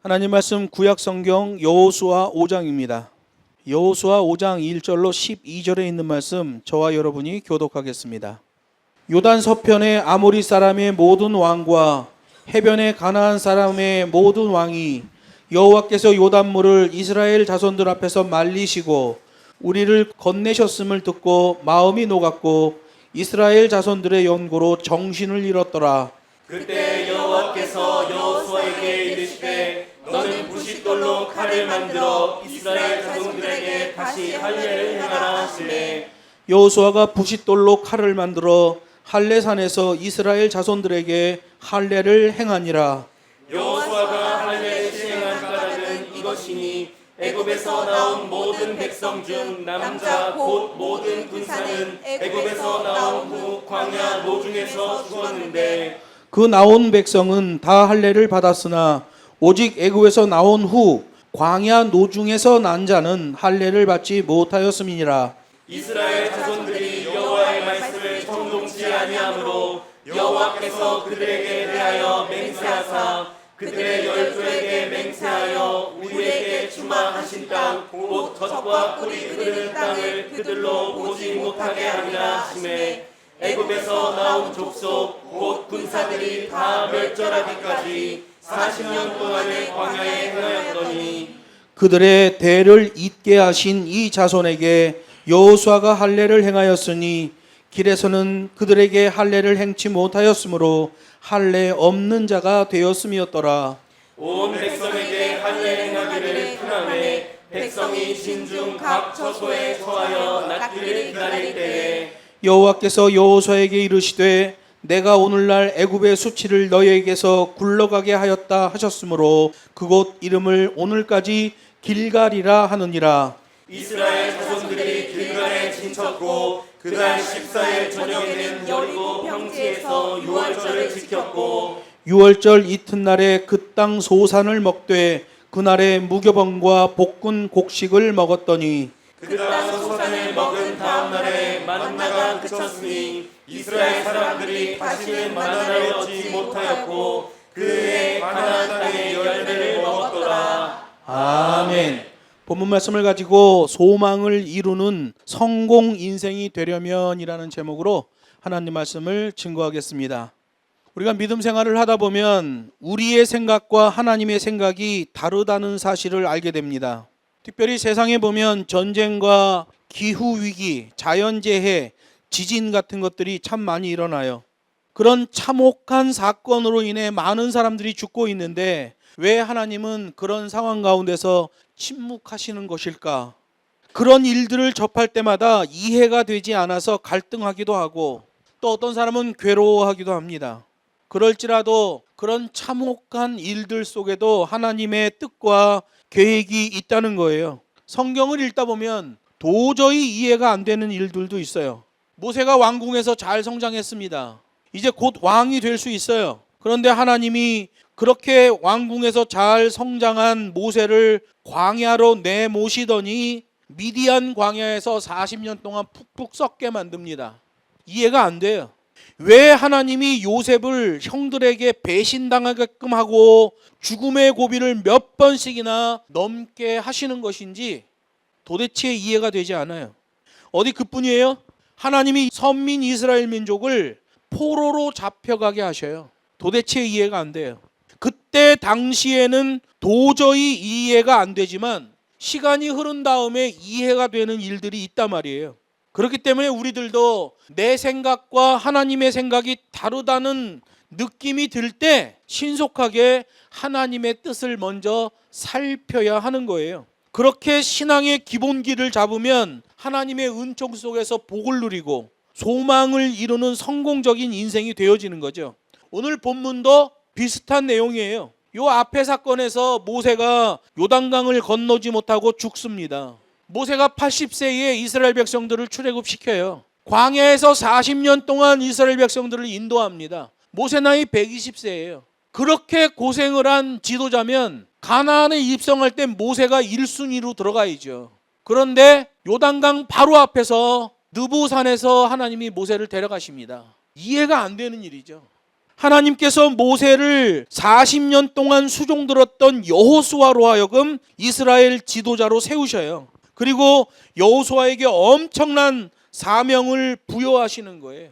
하나님 말씀 구약 성경 여호수아 5장입니다. 여호수아 5장 1절로 12절에 있는 말씀 저와 여러분이 교독하겠습니다. 요단 서편의 아모리 사람의 모든 왕과 해변의 가나안 사람의 모든 왕이 여호와께서 요단물을 이스라엘 자손들 앞에서 말리시고 우리를 건네셨음을 듣고 마음이 녹았고 이스라엘 자손들의 연고로 정신을 잃었더라. 그때 여호와께서 여호수아에게 이르시되 너는 부싯돌로 칼을 만들어 이스라엘 자손들에게 다시 할례를 행하라 하시매 여호수아가 부싯돌로 칼을 만들어 할례산에서 이스라엘 자손들에게 할례를 행하니라. 여호수아가 할례를 시행한 까닭은 이것이니 애굽에서 나온 모든 백성 중 남자 곧 모든 군사는 애굽에서 나온 후 광야 노중에서 죽었는데 그 나온 백성은 다 할례를 받았으나 오직 애굽에서 나온 후 광야 노중에서 난 자는 할례를 받지 못하였음이니라. 이스라엘 자손들이 여호와의 말씀을 청종치 아니하므로 여호와께서 그들에게 대하여 맹세하사 그들의 열조에게 맹세하여 우리에게 주마하신 땅 곧 젖과 꿀이 흐르는 땅을 그들로 보지 못하게 하리라 하시매 애굽에서 나온 족속 곧 군사들이 다 멸절하기까지 40년 동안의 광야에 행하였더니 그들의 대를 잇게 하신 이 자손에게 여호수아가 할례를 행하였으니 길에서는 그들에게 할례를 행치 못하였으므로 할례 없는 자가 되었음이었더라. 온 백성에게 할례 행하기를 편하매 백성이 진중 각 처소에 처하여 낫기를 기다릴 때에 여호와께서 여호수아에게 이르시되 내가 오늘날 애굽의 수치를 너희에게서 굴러가게 하였다 하셨으므로 그곳 이름을 오늘까지 길갈이라 하느니라. 이스라엘 자손들이 길갈에 진쳤고 그날 14일 저녁에는 여리고 평지에서 유월절을 지켰고 유월절 이튿날에 그 땅 소산을 먹되 그날에 무교병과 볶은 곡식을 먹었더니 그 땅 소산을 먹은 다음 날에 만나가 그쳤으니 이스라엘 사람들이 다시는 만나를 얻지 못하였고 그해 가나안 땅의 열매를 먹었더라. 아멘. 본문 말씀을 가지고 소망을 이루는 성공 인생이 되려면이라는 제목으로 하나님 말씀을 증거하겠습니다. 우리가 믿음 생활을 하다 보면 우리의 생각과 하나님의 생각이 다르다는 사실을 알게 됩니다. 특별히 세상에 보면 전쟁과 기후위기, 자연재해, 지진 같은 것들이 참 많이 일어나요. 그런 참혹한 사건으로 인해 많은 사람들이 죽고 있는데 왜 하나님은 그런 상황 가운데서 침묵하시는 것일까? 그런 일들을 접할 때마다 이해가 되지 않아서 갈등하기도 하고 또 어떤 사람은 괴로워하기도 합니다. 그럴지라도 그런 참혹한 일들 속에도 하나님의 뜻과 계획이 있다는 거예요. 성경을 읽다 보면 도저히 이해가 안 되는 일들도 있어요. 모세가 왕궁에서 잘 성장했습니다. 이제 곧 왕이 될 수 있어요. 그런데 하나님이 그렇게 왕궁에서 잘 성장한 모세를 광야로 내모시더니 미디안 광야에서 40년 동안 푹푹 썩게 만듭니다. 이해가 안 돼요. 왜 하나님이 요셉을 형들에게 배신당하게끔 하고 죽음의 고비를 몇 번씩이나 넘게 하시는 것인지 도대체 이해가 되지 않아요. 어디 그뿐이에요? 하나님이 선민 이스라엘 민족을 포로로 잡혀가게 하셔요. 도대체 이해가 안 돼요. 그때 당시에는 도저히 이해가 안 되지만 시간이 흐른 다음에 이해가 되는 일들이 있단 말이에요. 그렇기 때문에 우리들도 내 생각과 하나님의 생각이 다르다는 느낌이 들 때 신속하게 하나님의 뜻을 먼저 살펴야 하는 거예요. 그렇게 신앙의 기본기를 잡으면 하나님의 은총 속에서 복을 누리고 소망을 이루는 성공적인 인생이 되어지는 거죠. 오늘 본문도 비슷한 내용이에요. 요 앞에 사건에서 모세가 요단강을 건너지 못하고 죽습니다. 모세가 80세에 이스라엘 백성들을 출애굽시켜요. 광야에서 40년 동안 이스라엘 백성들을 인도합니다. 모세 나이 120세예요. 그렇게 고생을 한 지도자면 가나안에 입성할 때 모세가 1순위로 들어가야죠. 그런데 요단강 바로 앞에서 느보산에서 하나님이 모세를 데려가십니다. 이해가 안 되는 일이죠. 하나님께서 모세를 40년 동안 수종들었던 여호수아로 하여금 이스라엘 지도자로 세우셔요. 그리고 여호수아에게 엄청난 사명을 부여하시는 거예요.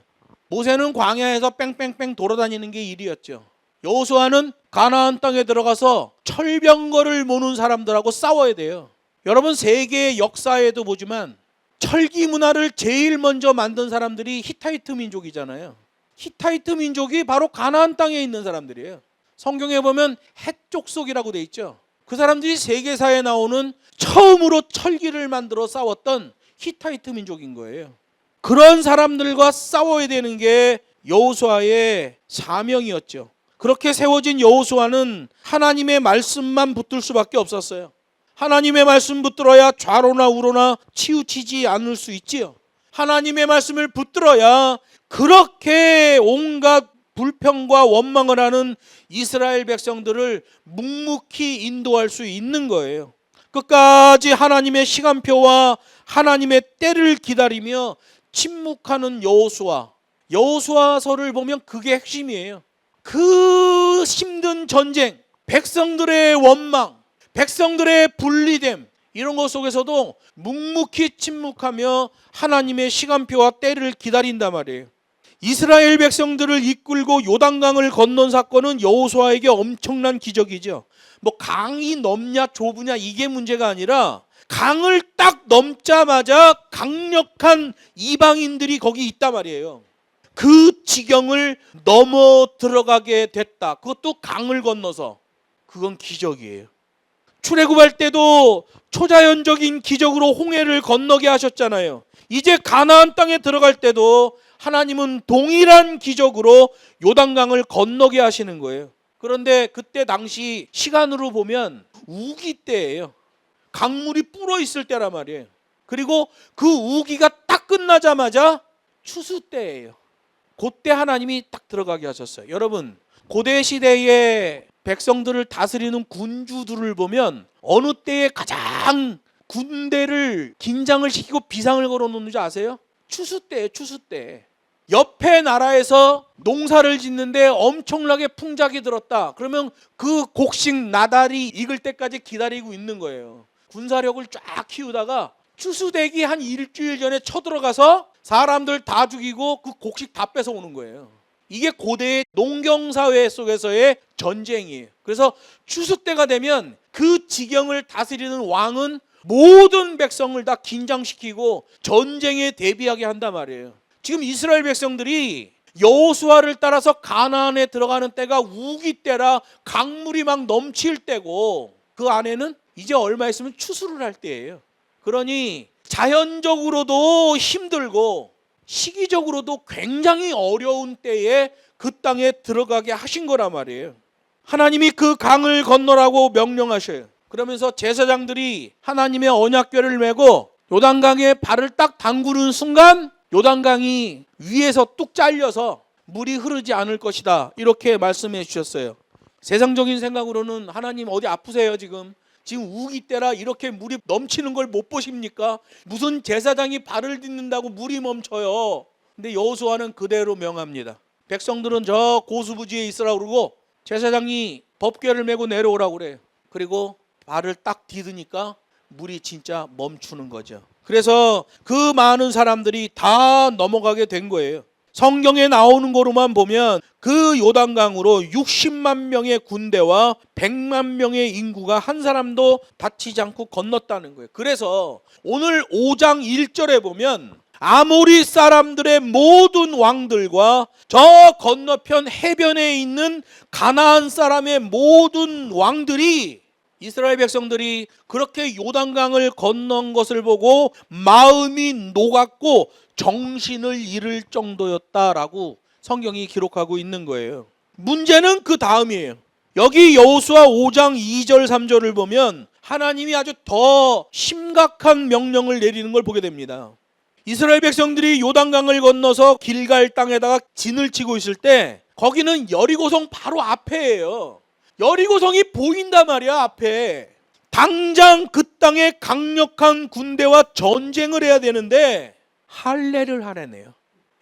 모세는 광야에서 뺑뺑뺑 돌아다니는 게 일이었죠. 여호수아는 가나안 땅에 들어가서 철병거를 모는 사람들하고 싸워야 돼요. 여러분, 세계 역사에도 보지만 철기 문화를 제일 먼저 만든 사람들이 히타이트 민족이잖아요. 히타이트 민족이 바로 가나안 땅에 있는 사람들이에요. 성경에 보면 헷족속이라고 돼 있죠. 그 사람들이 세계사에 나오는 처음으로 철기를 만들어 싸웠던 히타이트 민족인 거예요. 그런 사람들과 싸워야 되는 게 여호수아의 사명이었죠. 그렇게 세워진 여호수아는 하나님의 말씀만 붙들 수밖에 없었어요. 하나님의 말씀 붙들어야 좌로나 우로나 치우치지 않을 수 있지요. 하나님의 말씀을 붙들어야 그렇게 온갖 불평과 원망을 하는 이스라엘 백성들을 묵묵히 인도할 수 있는 거예요. 끝까지 하나님의 시간표와 하나님의 때를 기다리며 침묵하는 여호수아. 여호수아서를 보면 그게 핵심이에요. 그 힘든 전쟁, 백성들의 원망, 백성들의 분리됨, 이런 것 속에서도 묵묵히 침묵하며 하나님의 시간표와 때를 기다린단 말이에요. 이스라엘 백성들을 이끌고 요단강을 건넌 사건은 여호수아에게 엄청난 기적이죠. 뭐 강이 넓냐 좁으냐 이게 문제가 아니라 강을 딱 넘자마자 강력한 이방인들이 거기 있단 말이에요. 그 지경을 넘어 들어가게 됐다. 그것도 강을 건너서. 그건 기적이에요. 출애굽할 때도 초자연적인 기적으로 홍해를 건너게 하셨잖아요. 이제 가나안 땅에 들어갈 때도 하나님은 동일한 기적으로 요단강을 건너게 하시는 거예요. 그런데 그때 당시 시간으로 보면 우기 때예요. 강물이 불어 있을 때란 말이에요. 그리고 그 우기가 딱 끝나자마자 추수 때예요. 그때 하나님이 딱 들어가게 하셨어요. 여러분, 고대 시대의 백성들을 다스리는 군주들을 보면 어느 때에 가장 군대를 긴장을 시키고 비상을 걸어놓는지 아세요? 추수 때예요. 추수 때. 옆에 나라에서 농사를 짓는데 엄청나게 풍작이 들었다. 그러면 그 곡식 나달이 익을 때까지 기다리고 있는 거예요. 군사력을 쫙 키우다가 추수되기 한 일주일 전에 쳐들어가서 사람들 다 죽이고 그 곡식 다 뺏어오는 거예요. 이게 고대의 농경사회 속에서의 전쟁이에요. 그래서 추수 때가 되면 그 지경을 다스리는 왕은 모든 백성을 다 긴장시키고 전쟁에 대비하게 한단 말이에요. 지금 이스라엘 백성들이 여호수아를 따라서 가나안에 들어가는 때가 우기 때라 강물이 막 넘칠 때고 그 안에는 이제 얼마 있으면 추수를 할 때예요. 그러니 자연적으로도 힘들고 시기적으로도 굉장히 어려운 때에 그 땅에 들어가게 하신 거란 말이에요. 하나님이 그 강을 건너라고 명령하셔요. 그러면서 제사장들이 하나님의 언약궤를 메고 요단강에 발을 딱 담그는 순간 요단강이 위에서 뚝 잘려서 물이 흐르지 않을 것이다. 이렇게 말씀해 주셨어요. 세상적인 생각으로는 하나님 어디 아프세요 지금? 지금 우기 때라 이렇게 물이 넘치는 걸 못 보십니까? 무슨 제사장이 발을 딛는다고 물이 멈춰요. 근데 여호수아는 그대로 명합니다. 백성들은 저 고수부지에 있으라고 그러고 제사장이 법궤를 메고 내려오라고 그래요. 그리고 발을 딱 디드니까 물이 진짜 멈추는 거죠. 그래서 그 많은 사람들이 다 넘어가게 된 거예요. 성경에 나오는 거로만 보면 그 요단강으로 60만 명의 군대와 100만 명의 인구가 한 사람도 다치지 않고 건넜다는 거예요. 그래서 오늘 5장 1절에 보면 아모리 사람들의 모든 왕들과 저 건너편 해변에 있는 가나안 사람의 모든 왕들이 이스라엘 백성들이 그렇게 요단강을 건넌 것을 보고 마음이 녹았고 정신을 잃을 정도였다라고 성경이 기록하고 있는 거예요. 문제는 그 다음이에요. 여기 여호수아 5장 2절 3절을 보면 하나님이 아주 더 심각한 명령을 내리는 걸 보게 됩니다. 이스라엘 백성들이 요단강을 건너서 길갈 땅에다가 진을 치고 있을 때 거기는 여리고성 바로 앞에예요. 여리고성이 보인단 말이야. 앞에 당장 그 땅에 강력한 군대와 전쟁을 해야 되는데 할례를 하라네요.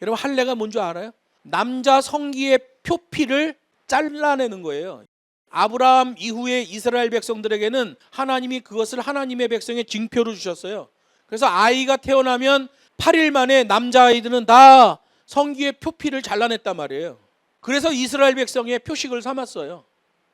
여러분 할례가 뭔지 알아요? 남자 성기의 표피를 잘라내는 거예요. 아브라함 이후에 이스라엘 백성들에게는 하나님이 그것을 하나님의 백성의 징표로 주셨어요. 그래서 아이가 태어나면 8일 만에 남자아이들은 다 성기의 표피를 잘라냈단 말이에요. 그래서 이스라엘 백성의 표식을 삼았어요.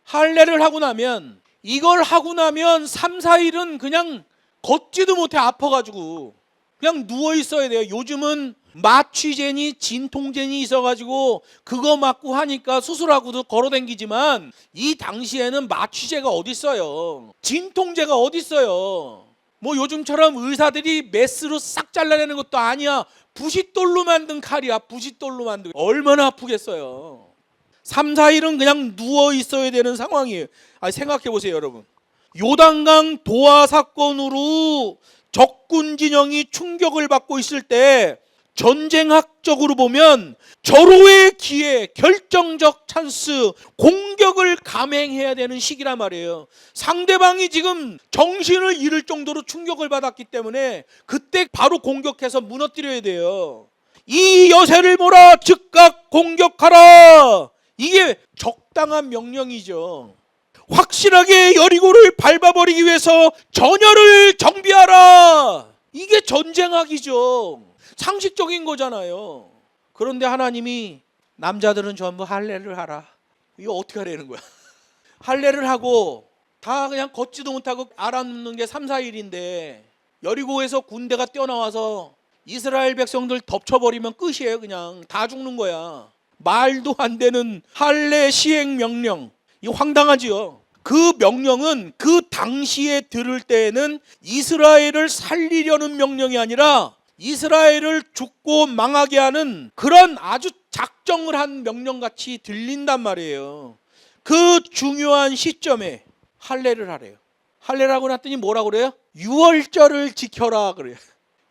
할례를 하고 나면, 이걸 하고 나면 3, 4일은 그냥 걷지도 못해, 아파가지고 그냥 누워 있어야 돼요. 요즘은 마취제니 진통제니 있어가지고 그거 맞고 하니까 수술하고도 걸어다니지만, 이 당시에는 마취제가 어디 있어요? 진통제가 어디 있어요? 뭐 요즘처럼 의사들이 메스로 싹 잘라내는 것도 아니야. 부싯돌로 만든 칼이야. 부싯돌로 만든. 얼마나 아프겠어요. 3, 4일은 그냥 누워 있어야 되는 상황이에요. 생각해 보세요, 여러분. 요단강 도하 사건으로 적군 진영이 충격을 받고 있을 때, 전쟁학적으로 보면 절호의 기회, 결정적 찬스, 공격을 감행해야 되는 시기란 말이에요. 상대방이 지금 정신을 잃을 정도로 충격을 받았기 때문에 그때 바로 공격해서 무너뜨려야 돼요. 이 여세를 몰아 즉각 공격하라. 이게 적당한 명령이죠. 확실하게 여리고를 밟아버리기 위해서 전열을 정비하라. 이게 전쟁학이죠. 상식적인 거잖아요. 그런데 하나님이 남자들은 전부 할례를 하라. 이거 어떻게 하라는 거야? 할례를 하고 다 그냥 걷지도 못하고 알아눕는 게 3, 4일인데, 여리고에서 군대가 뛰어나와서 이스라엘 백성들 덮쳐버리면 끝이에요. 그냥 다 죽는 거야. 말도 안 되는 할례 시행 명령. 이거 황당하지요. 그 명령은 그 당시에 들을 때에는 이스라엘을 살리려는 명령이 아니라 이스라엘을 죽고 망하게 하는 그런 아주 작정을 한 명령같이 들린단 말이에요. 그 중요한 시점에 할례를 하래요. 할례를 하고 났더니 뭐라고 그래요? 유월절을 지켜라 그래요.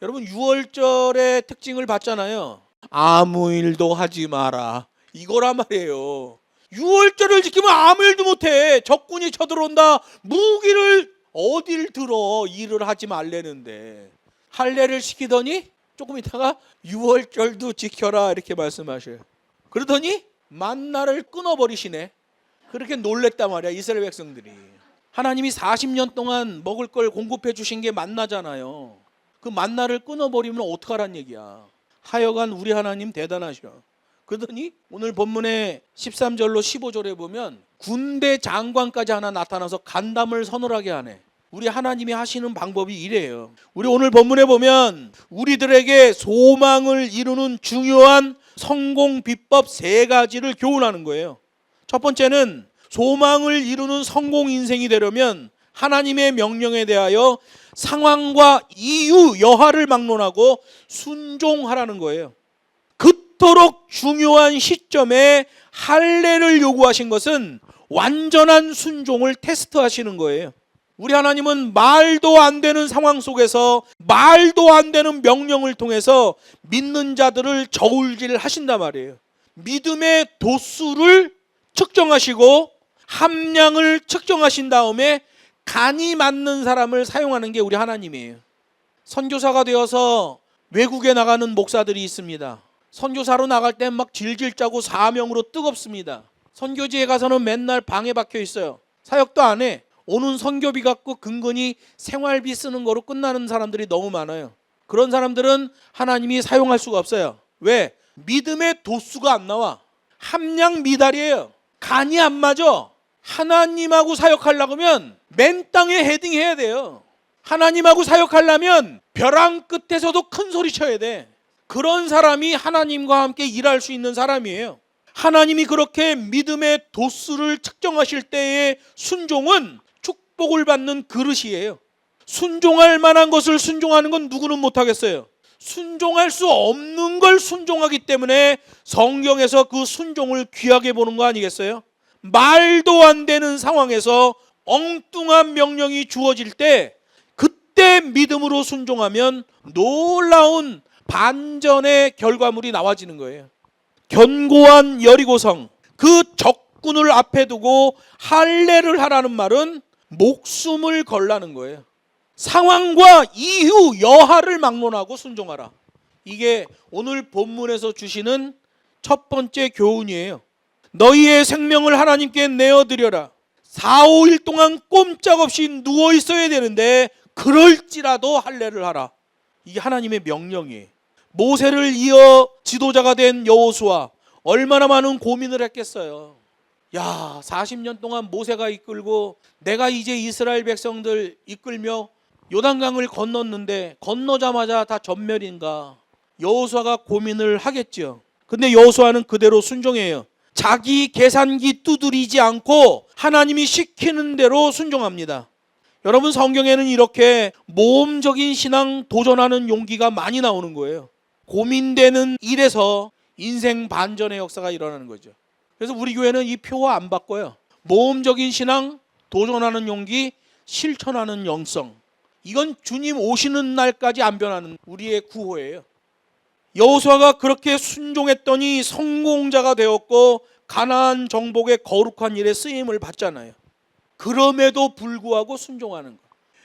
여러분, 유월절의 특징을 봤잖아요. 아무 일도 하지 마라, 이거란 말이에요. 유월절을 지키면 아무 일도 못해. 적군이 쳐들어온다, 무기를 어딜 들어, 일을 하지 말래는데. 할례를 시키더니 조금 있다가 유월절도 지켜라 이렇게 말씀하셔요. 그러더니 만나를 끊어버리시네. 그렇게 놀랬단 말이야, 이스라엘 백성들이. 하나님이 40년 동안 먹을 걸 공급해 주신 게 만나잖아요. 그 만나를 끊어버리면 어떡하란 얘기야. 하여간 우리 하나님 대단하셔. 그러더니 오늘 본문의 13절로 15절에 보면 군대 장관까지 하나 나타나서 간담을 서늘하게 하네. 우리 하나님이 하시는 방법이 이래요. 우리 오늘 본문에 보면 우리들에게 소망을 이루는 중요한 성공 비법 3가지를 교훈하는 거예요. 첫 번째는 소망을 이루는 성공 인생이 되려면 하나님의 명령에 대하여 상황과 이유, 여하를 막론하고 순종하라는 거예요. 그토록 중요한 시점에 할례를 요구하신 것은 완전한 순종을 테스트하시는 거예요. 우리 하나님은 말도 안 되는 상황 속에서 말도 안 되는 명령을 통해서 믿는 자들을 저울질 하신단 말이에요. 믿음의 도수를 측정하시고 함량을 측정하신 다음에 간이 맞는 사람을 사용하는 게 우리 하나님이에요. 선교사가 되어서 외국에 나가는 목사들이 있습니다. 선교사로 나갈 땐 막 질질 짜고 사명으로 뜨겁습니다. 선교지에 가서는 맨날 방에 박혀 있어요. 사역도 안 해. 오는 선교비 갖고 근근히 생활비 쓰는 거로 끝나는 사람들이 너무 많아요. 그런 사람들은 하나님이 사용할 수가 없어요. 왜? 믿음의 도수가 안 나와. 함량 미달이에요. 간이 안 맞아. 하나님하고 사역하려고 하면 맨 땅에 헤딩해야 돼요. 하나님하고 사역하려면 벼랑 끝에서도 큰 소리 쳐야 돼. 그런 사람이 하나님과 함께 일할 수 있는 사람이에요. 하나님이 그렇게 믿음의 도수를 측정하실 때의 순종은 축복을 받는 그릇이에요. 순종할 만한 것을 순종하는 건 누구는 못하겠어요. 순종할 수 없는 걸 순종하기 때문에 성경에서 그 순종을 귀하게 보는 거 아니겠어요? 말도 안 되는 상황에서 엉뚱한 명령이 주어질 때 그때 믿음으로 순종하면 놀라운 반전의 결과물이 나와지는 거예요. 견고한 여리고성, 그 적군을 앞에 두고 할례를 하라는 말은 목숨을 걸라는 거예요. 상황과 이유, 여하를 막론하고 순종하라. 이게 오늘 본문에서 주시는 첫 번째 교훈이에요. 너희의 생명을 하나님께 내어드려라. 4, 5일 동안 꼼짝없이 누워 있어야 되는데 그럴지라도 할례를 하라. 이게 하나님의 명령이에요. 모세를 이어 지도자가 된 여호수아 얼마나 많은 고민을 했겠어요. 야, 40년 동안 모세가 이끌고 내가 이제 이스라엘 백성들 이끌며 요단강을 건넜는데 건너자마자 다 전멸인가. 여호수아가 고민을 하겠죠. 근데 여호수아는 그대로 순종해요. 자기 계산기 두드리지 않고 하나님이 시키는 대로 순종합니다. 여러분, 성경에는 이렇게 모험적인 신앙 도전하는 용기가 많이 나오는 거예요. 고민되는 일에서 인생 반전의 역사가 일어나는 거죠. 그래서 우리 교회는 이 표와 안 바꿔요. 모험적인 신앙, 도전하는 용기, 실천하는 영성. 이건 주님 오시는 날까지 안 변하는 우리의 구호예요. 여호수아가 그렇게 순종했더니 성공자가 되었고 가나안 정복의 거룩한 일에 쓰임을 받잖아요. 그럼에도 불구하고 순종하는 거.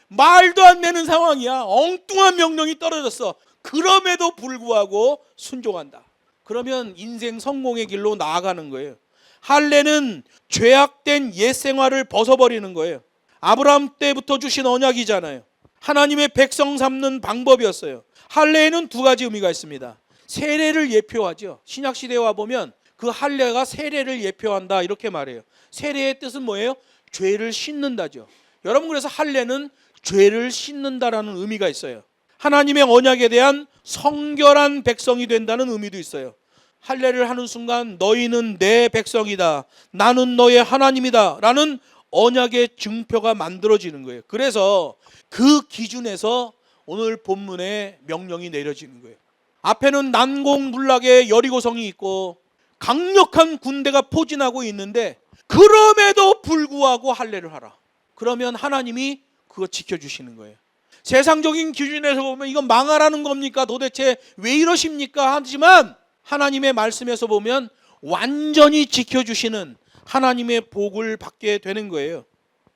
말도 안 되는 상황이야. 엉뚱한 명령이 떨어졌어. 그럼에도 불구하고 순종한다. 그러면 인생 성공의 길로 나아가는 거예요. 할례는 죄악된 옛 생활을 벗어버리는 거예요. 아브라함 때부터 주신 언약이잖아요. 하나님의 백성 삼는 방법이었어요. 할례에는 두 가지 의미가 있습니다. 세례를 예표하죠. 신약 시대에 와 보면 그 할례가 세례를 예표한다 이렇게 말해요. 세례의 뜻은 뭐예요? 죄를 씻는다죠. 여러분, 그래서 할례는 죄를 씻는다라는 의미가 있어요. 하나님의 언약에 대한 성결한 백성이 된다는 의미도 있어요. 할례를 하는 순간 너희는 내 백성이다, 나는 너의 하나님이다 라는 언약의 증표가 만들어지는 거예요. 그래서 그 기준에서 오늘 본문의 명령이 내려지는 거예요. 앞에는 난공불락의 여리고성이 있고 강력한 군대가 포진하고 있는데 그럼에도 불구하고 할례를 하라. 그러면 하나님이 그거 지켜주시는 거예요. 세상적인 기준에서 보면 이건 망하라는 겁니까? 도대체 왜 이러십니까? 하지만 하나님의 말씀에서 보면 완전히 지켜주시는 하나님의 복을 받게 되는 거예요.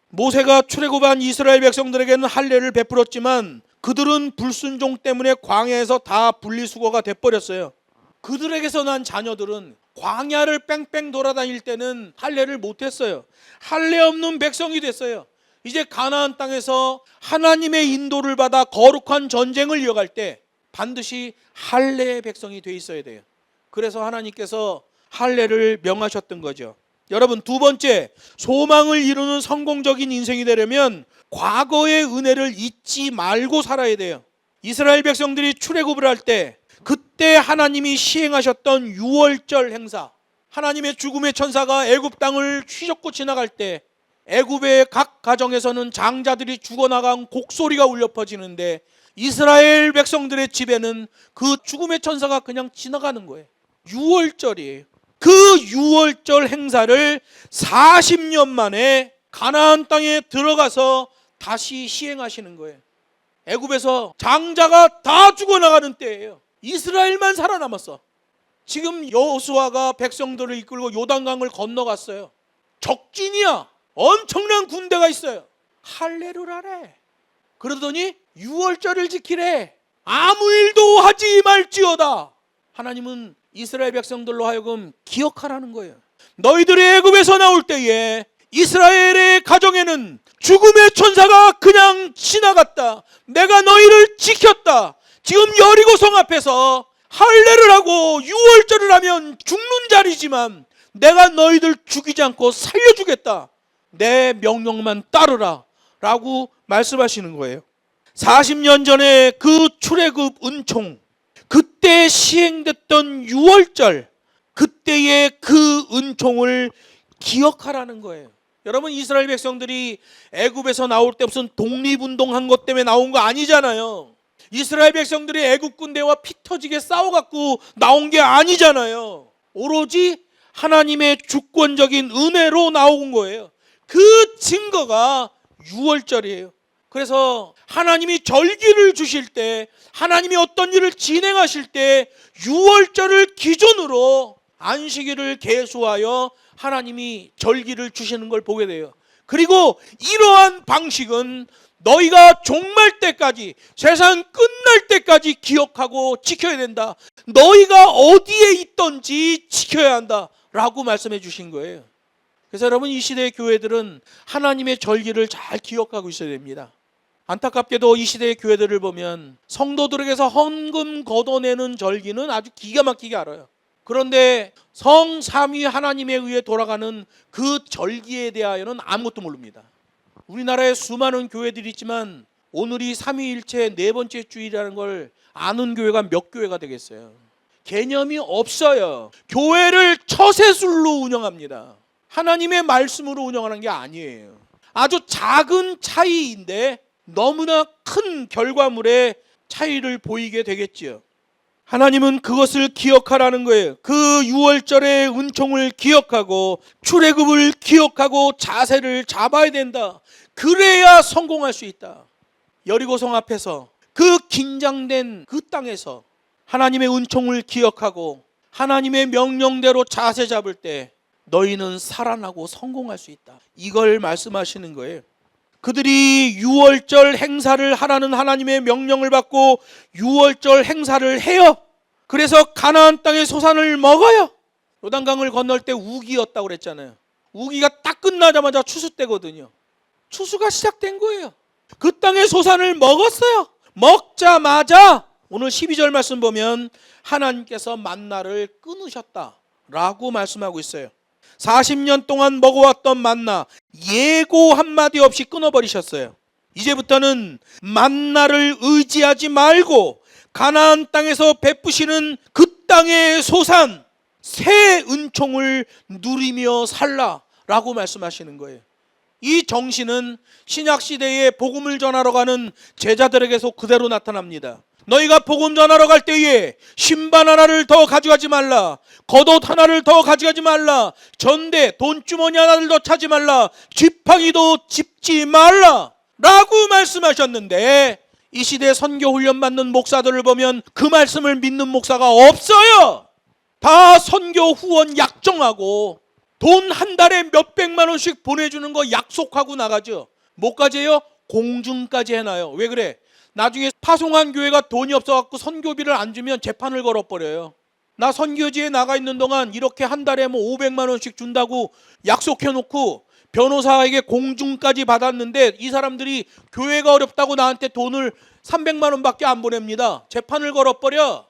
모세가 출애굽한 이스라엘 백성들에게는 할례를 베풀었지만 그들은 불순종 때문에 광야에서 다 분리수거가 돼버렸어요. 그들에게서 난 자녀들은 광야를 뺑뺑 돌아다닐 때는 할례를 못했어요. 할례 없는 백성이 됐어요. 이제 가나안 땅에서 하나님의 인도를 받아 거룩한 전쟁을 이어갈 때 반드시 할례의 백성이 돼 있어야 돼요. 그래서 하나님께서 할례를 명하셨던 거죠. 여러분, 두 번째, 소망을 이루는 성공적인 인생이 되려면 과거의 은혜를 잊지 말고 살아야 돼요. 이스라엘 백성들이 출애굽을 할 때 그때 하나님이 시행하셨던 유월절 행사, 하나님의 죽음의 천사가 애굽 땅을 휘젓고 지나갈 때 애굽의 각 가정에서는 장자들이 죽어나간 곡소리가 울려 퍼지는데 이스라엘 백성들의 집에는 그 죽음의 천사가 그냥 지나가는 거예요. 유월절이에요. 그 유월절 행사를 40년 만에 가나안 땅에 들어가서 다시 시행하시는 거예요. 애굽에서 장자가 다 죽어나가는 때예요. 이스라엘만 살아남았어. 지금 여호수아가 백성들을 이끌고 요단강을 건너갔어요. 적진이야. 엄청난 군대가 있어요. 할례를 하래. 그러더니 유월절을 지키래. 아무 일도 하지 말지어다. 하나님은 이스라엘 백성들로 하여금 기억하라는 거예요. 너희들이 애굽에서 나올 때에 이스라엘의 가정에는 죽음의 천사가 그냥 지나갔다. 내가 너희를 지켰다. 지금 여리고성 앞에서 할례를 하고 유월절을 하면 죽는 자리지만 내가 너희들 죽이지 않고 살려주겠다. 내 명령만 따르라 라고 말씀하시는 거예요. 40년 전에 그 출애굽 은총, 그때 시행됐던 유월절, 그때의 그 은총을 기억하라는 거예요. 여러분, 이스라엘 백성들이 애굽에서 나올 때 무슨 독립운동한 것 때문에 나온 거 아니잖아요. 이스라엘 백성들이 애굽 군대와 피 터지게 싸워갖고 나온 게 아니잖아요. 오로지 하나님의 주권적인 은혜로 나온 거예요. 그 증거가 유월절이에요. 그래서 하나님이 절기를 주실 때, 하나님이 어떤 일을 진행하실 때 유월절을 기준으로 안식일을 계수하여 하나님이 절기를 주시는 걸 보게 돼요. 그리고 이러한 방식은 너희가 종말 때까지, 세상 끝날 때까지 기억하고 지켜야 된다. 너희가 어디에 있든지 지켜야 한다 라고 말씀해 주신 거예요. 그래서 여러분, 이 시대의 교회들은 하나님의 절기를 잘 기억하고 있어야 됩니다. 안타깝게도 이 시대의 교회들을 보면 성도들에게서 헌금 걷어내는 절기는 아주 기가 막히게 알아요. 그런데 성삼위 하나님에 의해 돌아가는 그 절기에 대하여는 아무것도 모릅니다. 우리나라에 수많은 교회들이 있지만 오늘이 삼위일체 네 번째 주일이라는 걸 아는 교회가 몇 교회가 되겠어요. 개념이 없어요. 교회를 처세술로 운영합니다. 하나님의 말씀으로 운영하는 게 아니에요. 아주 작은 차이인데 너무나 큰 결과물의 차이를 보이게 되겠지요. 하나님은 그것을 기억하라는 거예요. 그 6월절의 은총을 기억하고 출애굽을 기억하고 자세를 잡아야 된다. 그래야 성공할 수 있다. 여리고성 앞에서 그 긴장된 그 땅에서 하나님의 은총을 기억하고 하나님의 명령대로 자세 잡을 때 너희는 살아나고 성공할 수 있다. 이걸 말씀하시는 거예요. 그들이 6월절 행사를 하라는 하나님의 명령을 받고 6월절 행사를 해요. 그래서 가나안 땅의 소산을 먹어요. 요단강을 건널 때 우기였다고 그랬잖아요. 우기가 딱 끝나자마자 추수 때거든요. 추수가 시작된 거예요. 그 땅의 소산을 먹었어요. 먹자마자 오늘 12절 말씀 보면 하나님께서 만나를 끊으셨다라고 말씀하고 있어요. 40년 동안 먹어왔던 만나 예고 한마디 없이 끊어버리셨어요. 이제부터는 만나를 의지하지 말고 가나안 땅에서 베푸시는 그 땅의 소산 새 은총을 누리며 살라라고 말씀하시는 거예요. 이 정신은 신약시대에 복음을 전하러 가는 제자들에게서 그대로 나타납니다. 너희가 복음 전하러 갈 때에 신발 하나를 더 가져가지 말라, 겉옷 하나를 더 가져가지 말라, 전대 돈주머니 하나를 더 차지 말라, 지팡이도 짚지 말라 라고 말씀하셨는데 이 시대 선교 훈련 받는 목사들을 보면 그 말씀을 믿는 목사가 없어요. 다 선교 후원 약정하고 돈 한 달에 몇백만 원씩 보내주는 거 약속하고 나가죠. 뭐까지 해요? 공증까지 해놔요. 왜 그래? 나중에 파송한 교회가 돈이 없어갖고 선교비를 안 주면 재판을 걸어버려요. 나 선교지에 나가 있는 동안 이렇게 한 달에 뭐 500만 원씩 준다고 약속해놓고 변호사에게 공증까지 받았는데 이 사람들이 교회가 어렵다고 나한테 돈을 300만 원밖에 안 보냅니다. 재판을 걸어버려.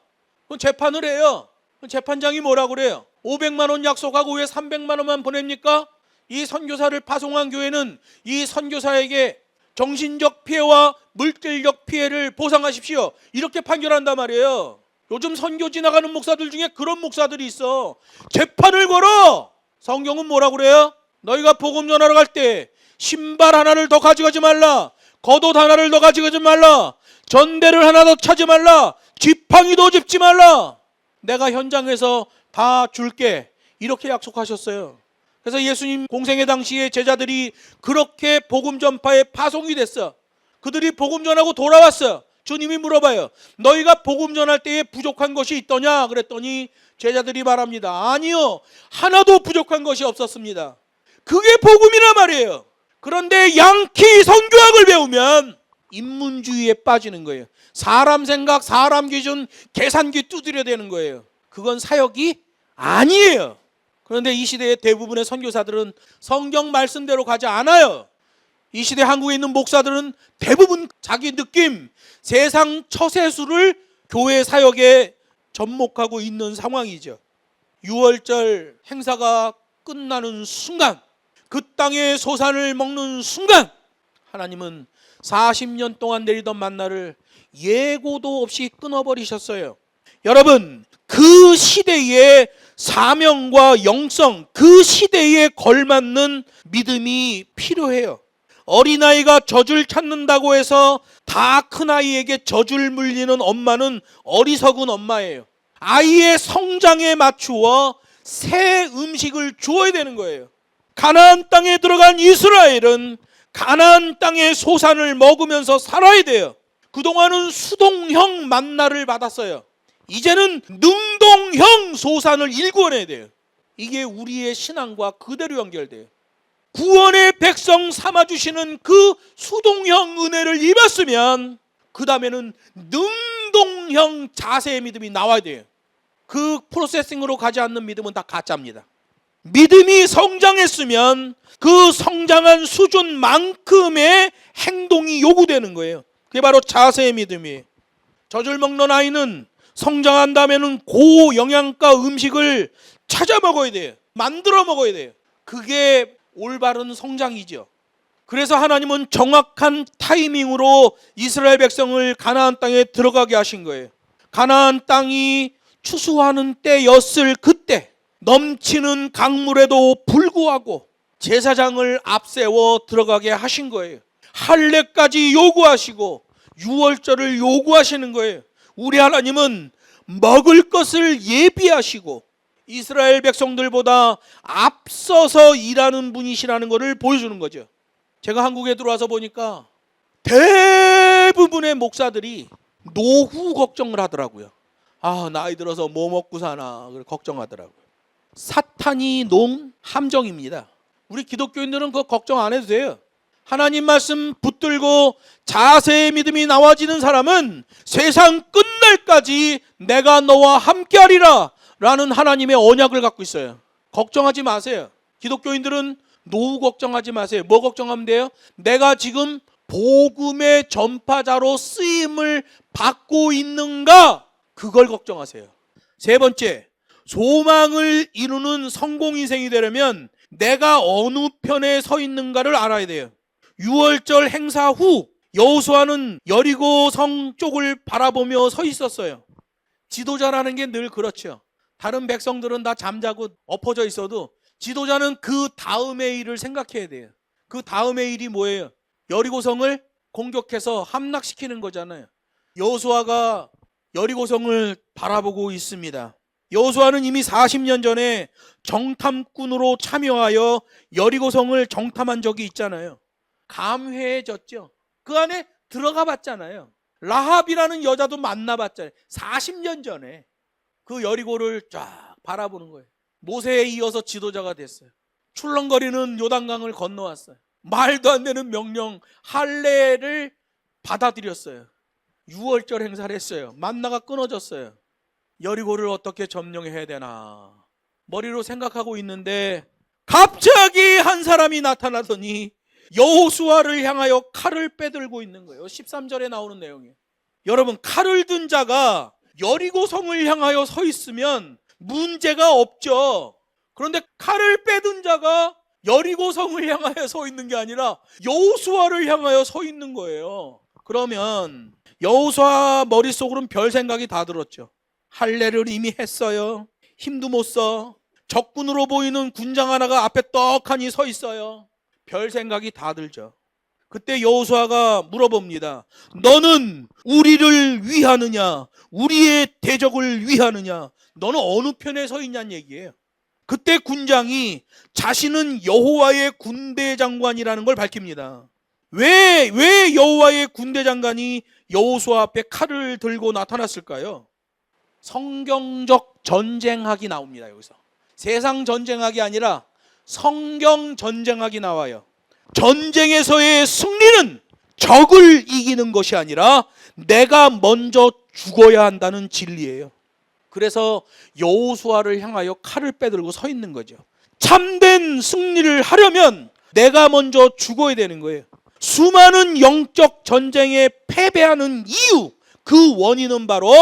그럼 재판을 해요. 그럼 재판장이 뭐라고 그래요? 500만 원 약속하고 왜 300만 원만 보냅니까? 이 선교사를 파송한 교회는 이 선교사에게 정신적 피해와 물질적 피해를 보상하십시오. 이렇게 판결한단 말이에요. 요즘 선교 지나가는 목사들 중에 그런 목사들이 있어. 재판을 걸어. 성경은 뭐라고 그래요? 너희가 복음 전하러 갈 때 신발 하나를 더 가져가지 말라, 겉옷 하나를 더 가져가지 말라, 전대를 하나 더 차지 말라, 지팡이도 짚지 말라. 내가 현장에서 다 줄게. 이렇게 약속하셨어요. 그래서 예수님 공생애 당시에 제자들이 그렇게 복음 전파에 파송이 됐어. 그들이 복음 전하고 돌아왔어. 주님이 물어봐요. 너희가 복음 전할 때에 부족한 것이 있더냐? 그랬더니 제자들이 말합니다. 아니요. 하나도 부족한 것이 없었습니다. 그게 복음이란 말이에요. 그런데 양키 선교학을 배우면 인문주의에 빠지는 거예요. 사람 생각, 사람 기준, 계산기 두드려야 되는 거예요. 그건 사역이 아니에요. 그런데 이 시대의 대부분의 선교사들은 성경 말씀대로 가지 않아요. 이 시대 한국에 있는 목사들은 대부분 자기 느낌, 세상 처세술을 교회 사역에 접목하고 있는 상황이죠. 6월절 행사가 끝나는 순간, 그 땅의 소산을 먹는 순간 하나님은 40년 동안 내리던 만나를 예고도 없이 끊어버리셨어요. 여러분, 그 시대의 사명과 영성, 그 시대에 걸맞는 믿음이 필요해요. 어린아이가 젖을 찾는다고 해서 다 큰아이에게 젖을 물리는 엄마는 어리석은 엄마예요. 아이의 성장에 맞추어 새 음식을 주어야 되는 거예요. 가나안 땅에 들어간 이스라엘은 가나안 땅의 소산을 먹으면서 살아야 돼요. 그동안은 수동형 만나를 받았어요. 이제는 능동형 소산을 일구어내야 돼요. 이게 우리의 신앙과 그대로 연결돼요. 구원의 백성 삼아주시는 그 수동형 은혜를 입었으면 그 다음에는 능동형 자세의 믿음이 나와야 돼요. 그 프로세싱으로 가지 않는 믿음은 다 가짜입니다. 믿음이 성장했으면 그 성장한 수준만큼의 행동이 요구되는 거예요. 그게 바로 자세의 믿음이에요. 젖을 먹는 아이는 성장한다면은 고영양가 음식을 찾아 먹어야 돼요. 만들어 먹어야 돼요. 그게 올바른 성장이죠. 그래서 하나님은 정확한 타이밍으로 이스라엘 백성을 가나안 땅에 들어가게 하신 거예요. 가나안 땅이 추수하는 때였을 그때 넘치는 강물에도 불구하고 제사장을 앞세워 들어가게 하신 거예요. 할례까지 요구하시고 유월절을 요구하시는 거예요. 우리 하나님은 먹을 것을 예비하시고 이스라엘 백성들보다 앞서서 일하는 분이시라는 것을 보여주는 거죠. 제가 한국에 들어와서 보니까 대부분의 목사들이 노후 걱정을 하더라고요. 나이 들어서 뭐 먹고 사나 그걸 걱정하더라고요. 사탄이 놓은 함정입니다. 우리 기독교인들은 그거 걱정 안 해도 돼요. 하나님 말씀 붙들고 자세의 믿음이 나와지는 사람은 세상 끝날까지 내가 너와 함께하리라 라는 하나님의 언약을 갖고 있어요. 걱정하지 마세요. 기독교인들은 노후 걱정하지 마세요. 뭐 걱정하면 돼요? 내가 지금 복음의 전파자로 쓰임을 받고 있는가? 그걸 걱정하세요. 세 번째, 소망을 이루는 성공 인생이 되려면 내가 어느 편에 서 있는가를 알아야 돼요. 유월절 행사 후 여호수아는 여리고성 쪽을 바라보며 서 있었어요. 지도자라는 게 늘 그렇죠. 다른 백성들은 다 잠자고 엎어져 있어도 지도자는 그 다음의 일을 생각해야 돼요. 그 다음의 일이 뭐예요? 여리고성을 공격해서 함락시키는 거잖아요. 여호수아가 여리고성을 바라보고 있습니다. 여호수아는 이미 40년 전에 정탐꾼으로 참여하여 여리고성을 정탐한 적이 있잖아요. 감회해졌죠. 그 안에 들어가 봤잖아요. 라합이라는 여자도 만나봤잖아요. 40년 전에 그 여리고를 쫙 바라보는 거예요. 모세에 이어서 지도자가 됐어요. 출렁거리는 요단강을 건너왔어요. 말도 안 되는 명령 할례를 받아들였어요. 유월절 행사를 했어요. 만나가 끊어졌어요. 여리고를 어떻게 점령해야 되나 머리로 생각하고 있는데 갑자기 한 사람이 나타나더니 여호수아를 향하여 칼을 빼들고 있는 거예요. 13절에 나오는 내용이에요. 여러분, 칼을 든 자가 여리고성을 향하여 서 있으면 문제가 없죠. 그런데 칼을 빼든 자가 여리고성을 향하여 서 있는 게 아니라 여호수아를 향하여 서 있는 거예요. 그러면 여호수아 머릿속으로는 별 생각이 다 들었죠. 할례를 이미 했어요. 힘도 못 써. 적군으로 보이는 군장 하나가 앞에 떡하니 서 있어요. 별 생각이 다 들죠. 그때 여호수아가 물어봅니다. 너는 우리를 위하느냐? 우리의 대적을 위하느냐? 너는 어느 편에 서 있냐는 얘기예요. 그때 군장이 자신은 여호와의 군대 장관이라는 걸 밝힙니다. 왜 여호와의 군대 장관이 여호수아 앞에 칼을 들고 나타났을까요? 성경적 전쟁학이 나옵니다. 여기서 세상 전쟁학이 아니라 성경 전쟁학이 나와요. 전쟁에서의 승리는 적을 이기는 것이 아니라 내가 먼저 죽어야 한다는 진리예요. 그래서 여호수아를 향하여 칼을 빼들고 서 있는 거죠. 참된 승리를 하려면 내가 먼저 죽어야 되는 거예요. 수많은 영적 전쟁에 패배하는 이유, 그 원인은 바로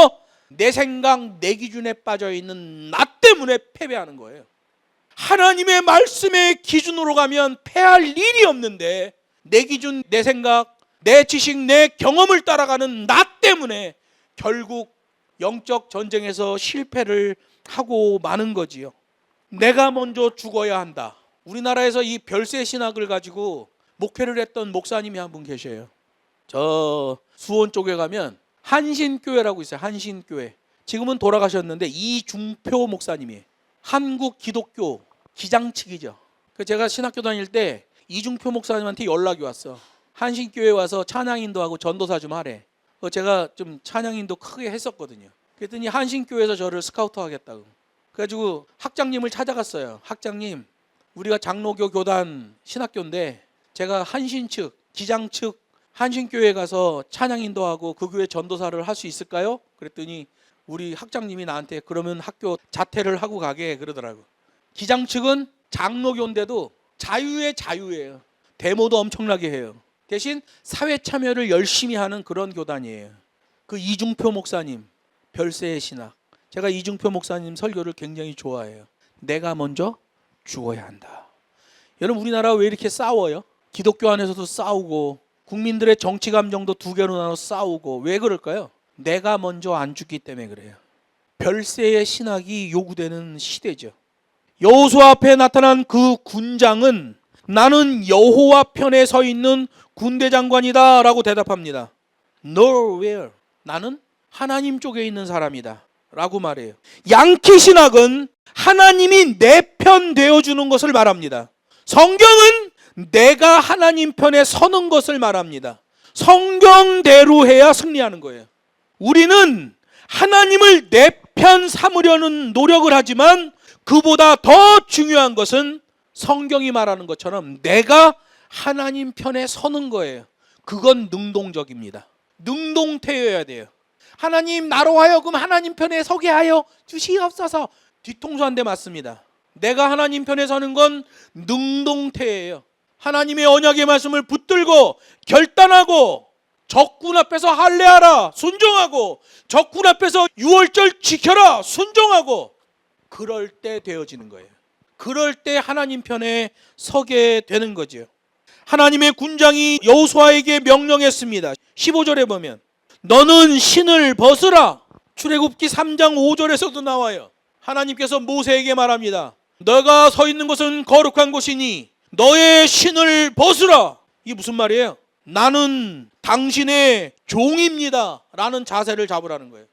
내 생각, 내 기준에 빠져 있는 나 때문에 패배하는 거예요. 하나님의 말씀의 기준으로 가면 패할 일이 없는데 내 기준, 내 생각, 내 지식, 내 경험을 따라가는 나 때문에 결국 영적 전쟁에서 실패를 하고 마는 거지요. 내가 먼저 죽어야 한다. 우리나라에서 이 별세 신학을 가지고 목회를 했던 목사님이 한 분 계셔요. 저 수원 쪽에 가면 한신교회라고 있어요. 한신교회. 지금은 돌아가셨는데 이중표 목사님이 한국 기독교 기장측이죠. 제가 신학교 다닐 때 이중표 목사님한테 연락이 왔어. 한신교회 와서 찬양인도하고 전도사 좀 하래. 제가 좀 찬양인도 크게 했었거든요. 그랬더니 한신교회에서 저를 스카우트 하겠다고. 그래가지고 학장님을 찾아갔어요. 학장님, 우리가 장로교 교단 신학교인데 제가 한신 측, 기장 측 한신교회 가서 찬양인도하고 그 교회 전도사를 할 수 있을까요? 그랬더니 우리 학장님이 나한테 그러면 학교 자퇴를 하고 가게 그러더라고. 기장 측은 장로교인데도 자유의 자유예요. 데모도 엄청나게 해요. 대신 사회 참여를 열심히 하는 그런 교단이에요. 그 이중표 목사님, 별세의 신학. 제가 이중표 목사님 설교를 굉장히 좋아해요. 내가 먼저 죽어야 한다. 여러분, 우리나라 왜 이렇게 싸워요? 기독교 안에서도 싸우고 국민들의 정치 감정도 두 개로 나눠 싸우고. 왜 그럴까요? 내가 먼저 안 죽기 때문에 그래요. 별세의 신학이 요구되는 시대죠. 여호수아 앞에 나타난 그 군장은 나는 여호와 편에 서 있는 군대 장관이다 라고 대답합니다. No, where? 나는 하나님 쪽에 있는 사람이다 라고 말해요. 양키 신학은 하나님이 내 편 되어주는 것을 말합니다. 성경은 내가 하나님 편에 서는 것을 말합니다. 성경대로 해야 승리하는 거예요. 우리는 하나님을 내 편 삼으려는 노력을 하지만 그보다 더 중요한 것은 성경이 말하는 것처럼 내가 하나님 편에 서는 거예요. 그건 능동적입니다. 능동태여야 돼요. 하나님, 나로 하여금 하나님 편에 서게 하여 주시옵소서. 뒤통수 한 대 맞습니다. 내가 하나님 편에 서는 건 능동태예요. 하나님의 언약의 말씀을 붙들고 결단하고 적군 앞에서 할례하라 순종하고 적군 앞에서 유월절 지켜라 순종하고 그럴 때 되어지는 거예요. 그럴 때 하나님 편에 서게 되는 거죠. 하나님의 군장이 여호수아에게 명령했습니다. 15절에 보면 너는 신을 벗으라. 출애굽기 3장 5절에서도 나와요. 하나님께서 모세에게 말합니다. 너가 서 있는 곳은 거룩한 곳이니 너의 신을 벗으라. 이게 무슨 말이에요? 나는 당신의 종입니다 라는 자세를 잡으라는 거예요.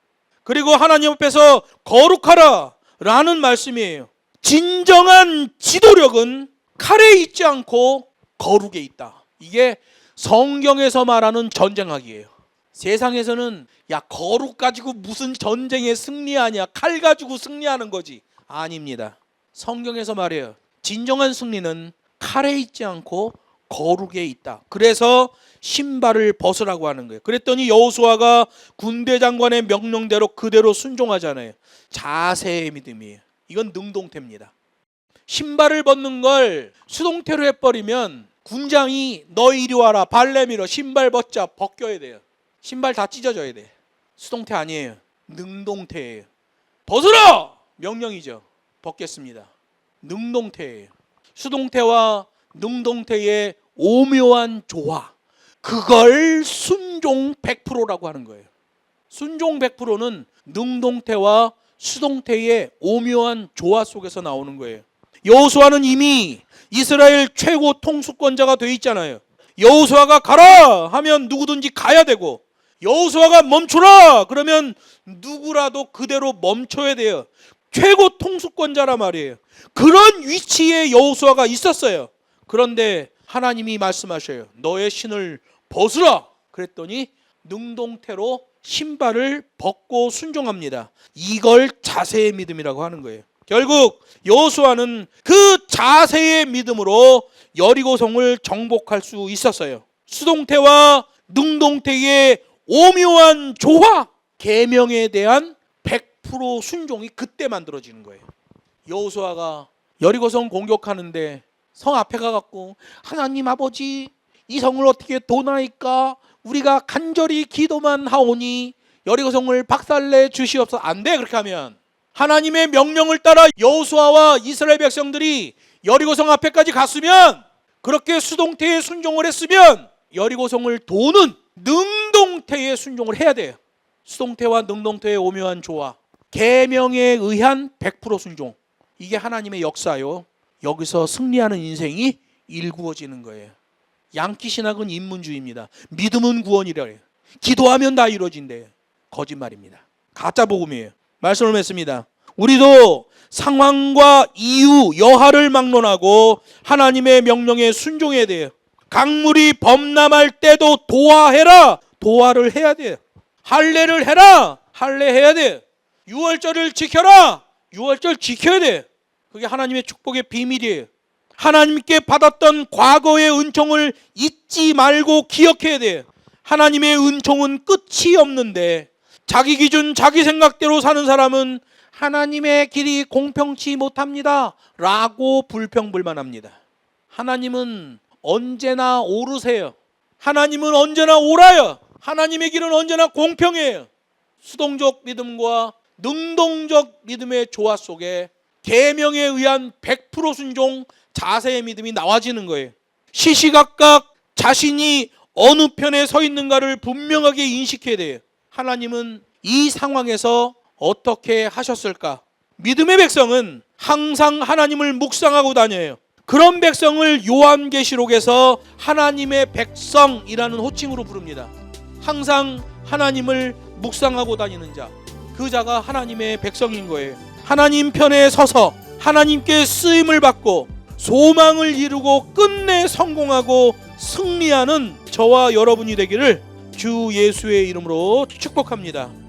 그리고 하나님 앞에서 거룩하라 라는 말씀이에요. 진정한 지도력은 칼에 있지 않고 거룩에 있다. 이게 성경에서 말하는 전쟁학이에요. 세상에서는 야, 거룩 가지고 무슨 전쟁에 승리하냐, 칼 가지고 승리하는 거지. 아닙니다. 성경에서 말해요. 진정한 승리는 칼에 있지 않고 거룩에 있다. 그래서 신발을 벗으라고 하는 거예요. 그랬더니 여호수아가 군대 장관의 명령대로 그대로 순종하잖아요. 자세의 믿음이에요. 이건 능동태입니다. 신발을 벗는 걸 수동태로 해버리면 군장이 너 이리 와라, 발 내밀어, 신발 벗자, 벗겨야 돼요. 신발 다 찢어져야 돼. 수동태 아니에요. 능동태예요. 벗으라! 명령이죠. 벗겠습니다. 능동태예요. 수동태와 능동태의 오묘한 조화, 그걸 순종 100%라고 하는 거예요. 순종 100%는 능동태와 수동태의 오묘한 조화 속에서 나오는 거예요. 여호수아는 이미 이스라엘 최고 통수권자가 돼 있잖아요. 여호수아가 가라 하면 누구든지 가야 되고, 여호수아가 멈추라 그러면 누구라도 그대로 멈춰야 돼요. 최고 통수권자라 말이에요. 그런 위치에 여호수아가 있었어요. 그런데 하나님이 말씀하셔요. 너의 신을 벗으라. 그랬더니 능동태로 신발을 벗고 순종합니다. 이걸 자세의 믿음이라고 하는 거예요. 결국 여호수아는 그 자세의 믿음으로 여리고성을 정복할 수 있었어요. 수동태와 능동태의 오묘한 조화, 계명에 대한 100% 순종이 그때 만들어지는 거예요. 여호수아가 여리고성 공격하는데 성 앞에 가갖고 하나님 아버지, 이 성을 어떻게 도나이까? 우리가 간절히 기도만 하오니 여리고성을 박살내 주시옵소서. 안 돼. 그렇게 하면 하나님의 명령을 따라 여호수아와 이스라엘 백성들이 여리고성 앞에까지 갔으면, 그렇게 수동태에 순종을 했으면 여리고성을 도는 능동태에 순종을 해야 돼요. 수동태와 능동태의 오묘한 조화, 계명에 의한 100% 순종, 이게 하나님의 역사요. 여기서 승리하는 인생이 일구어지는 거예요. 양키 신학은 인문주의입니다. 믿음은 구원이라 해요. 기도하면 다 이루어진대요. 거짓말입니다. 가짜 복음이에요. 말씀을 맺습니다. 우리도 상황과 이유, 여하를 막론하고 하나님의 명령에 순종해야 돼요. 강물이 범람할 때도 도화해라. 도화를 해야 돼요. 할례를 해라. 할례해야 돼요. 유월절을 지켜라. 유월절 지켜야 돼요. 그게 하나님의 축복의 비밀이에요. 하나님께 받았던 과거의 은총을 잊지 말고 기억해야 돼요. 하나님의 은총은 끝이 없는데 자기 기준, 자기 생각대로 사는 사람은 하나님의 길이 공평치 못합니다 라고 불평불만합니다. 하나님은 언제나 오르세요. 하나님은 언제나 옳아요. 하나님의 길은 언제나 공평해요. 수동적 믿음과 능동적 믿음의 조화 속에 계명에 의한 100% 순종 자세의 믿음이 나와지는 거예요. 시시각각 자신이 어느 편에 서 있는가를 분명하게 인식해야 돼요. 하나님은 이 상황에서 어떻게 하셨을까? 믿음의 백성은 항상 하나님을 묵상하고 다녀요. 그런 백성을 요한계시록에서 하나님의 백성이라는 호칭으로 부릅니다. 항상 하나님을 묵상하고 다니는 자, 그 자가 하나님의 백성인 거예요. 하나님 편에 서서 하나님께 쓰임을 받고 소망을 이루고 끝내 성공하고 승리하는 저와 여러분이 되기를 주 예수의 이름으로 축복합니다.